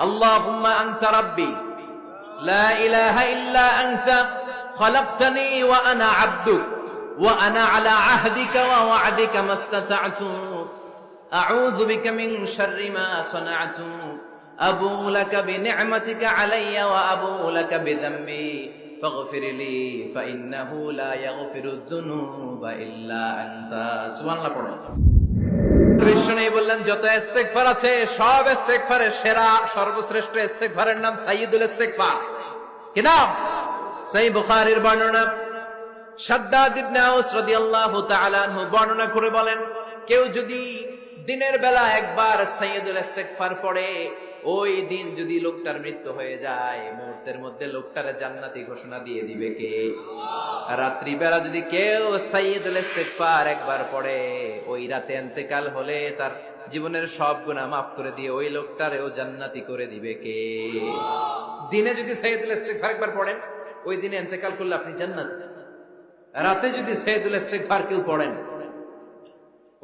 আল্লাহুম্মা আনতা রাব্বি লা ইলাহা ইল্লা আনতা খালাকতানি ওয়া আনা আবদুক ওয়া আনা আলা আহদিকা ওয়া ওয়া'দিকা মাস্তাতা'তু আউযু বিকা মিন শাররি মা সানা'তু আবুউ লাকা বিনি'মাতিকা আলাইয়া ওয়া আবুউ লাকা বিযামবি ফাগফির লি ফাইন্নাহু লা ইয়াগফিরুয যুনুবা ইল্লা আনতা। সুবহানাল্লাহ পড়ো। কৃষ্ণই বললেন যত ইস্তেগফার আছে সব ইস্তেগফারের সেরা সর্বশ্রেষ্ঠ ইস্তেগফারের নাম সাইয়্যিদুল ইস্তেগফার। কি নাম? সহিহ বুখারীর বর্ণনা, শাদ্দাদ ইবনে আউস রাদিয়াল্লাহু তাআলা আনহু বর্ণনা করে বলেন, কেউ যদি দিনের বেলা একবার সাইয়্যিদুল ইস্তেগফার পড়ে, ওই দিন যদি লোকটার মৃত্যু হয়ে যায়, মুহূর্তের মধ্যে লোকটার জান্নাতি ঘোষণা দিয়ে দিবে কে? রাত্রি বেলা যদি কেউ সাইয়্যিদুল ইস্তেগফার একবার পড়ে, ওই রাতে ইন্তেকাল হলে তার জীবনের সব গুনাহ মাফ করে দিয়ে ওই লোকটারেও জান্নাতি করে দিবে কে? দিনে যদি সাইয়্যিদুল ইস্তেগফার একবার পড়েন, ওই দিনে ইন্তেকাল করলে আপনি জান্নাতি। রাতে যদি সাইয়্যিদুল ইস্তেগফার কেউ পড়েন,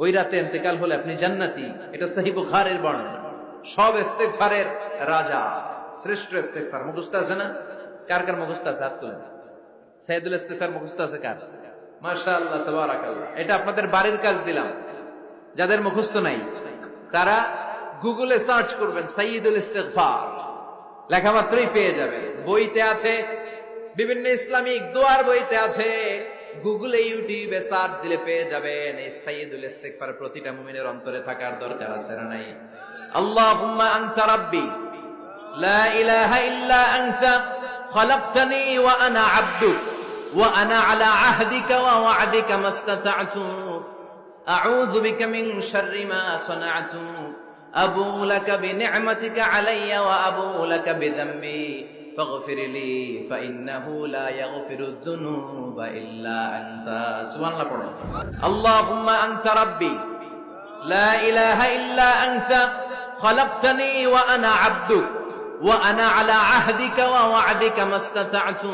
ওই রাতে ইন্তেকাল হলে আপনি জান্নাতি। এটা সহিহ বুখারীর বর্ণনা। সব ইস্তেগফারের রাজা, শ্রেষ্ঠ ইস্তেগফার। মুখস্থ আছে না? কার কার মুখস্থ আছে? হাত তুলেন। সাইয়্যিদুল ইস্তেগফার মুখস্থ আছে কার? মাশাআল্লাহ, তাবারাকাল্লাহ। এটা আপনাদের বাড়ির কাজ দিলাম। যাদের মুখস্থ নাই তারা গুগলে সার্চ করবেন সাইয়্যিদুল ইস্তেগফার, লেখা মাত্রই পেয়ে যাবেন। বইতে আছে, বিভিন্ন ইসলামিক দোয়ার বইতে আছে, গুগলে ইউটিউবে সার্চ দিলে পেয়ে যাবেন। এই সাইয়্যিদুল ইস্তেগফার প্রতিটা মুমিনের অন্তরে থাকার দরকার আছে না নাই? আল্লাহুম্মা আনতা রাব্বি লা ইলাহা ইল্লা আনতা খালাকতানি ওয়া আনা আবদুক ওয়া আনা আলা আহদিকা ওয়া ওয়া'দিকা মাস্তাতা'তু আউযু বিকা মিন শাররি মা সানা'তু আবুউ লাকা বিনি'মাতিকা আলাইয়া ওয়া আবুউ লাকা বিযামবি ফাগফির লি ফাইন্নাহু লা ইয়াগফিরুয যুনুবা ইল্লা আনতা। সুবহানাল্লাহ পড়ো। আল্লাহুম্মা আনতা রাব্বি লা ইলাহা ইল্লা আনতা খালাকতানি ওয়া আনা আবদুক ওয়া আনা আলা আহদিকা ওয়া ওয়া'দিকা মাস্তাতা'তু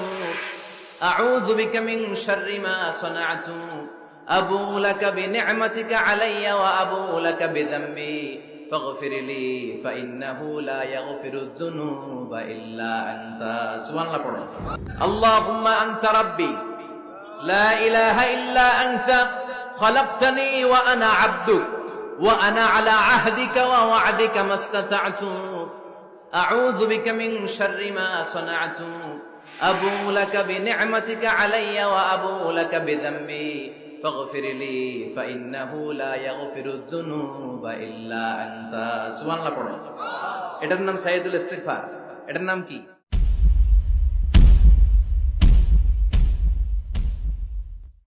আউযু বিকা মিন শাররি মা সানা'তু আবুউ লাকা বিনি'মাতিকা আলাইয়া ওয়া আবুউ লাকা বিযামবি ফাগফির লি ফাইন্নাহু লা ইয়াগফিরুয যুনুবা ইল্লা আনতা। সুবহানাল্লাহ পড়ো। আল্লাহুম্মা আনতা রাব্বি লা ইলাহা ইল্লা আনতা খালাকতানি ওয়া আনা আবদুক ওয়া আনা আলা আহদিকা ওয়া ওয়া'দিকা মাস্তাতা'তু আউযু বিকা মিন শাররি মা সানা'তু আবুউ লাকা বিনি'মাতিকা আলাইয়া ওয়া আবুউ লাকা বিযামবি ফাগফির লি ফাইন্নাহু লা ইয়াগফিরুয যুনুবা ইল্লা আনতা। সুবহানাল্লাহ পড়ো। এটার নাম সাইয়্যিদুল ইস্তেগফার। এটার নাম কি?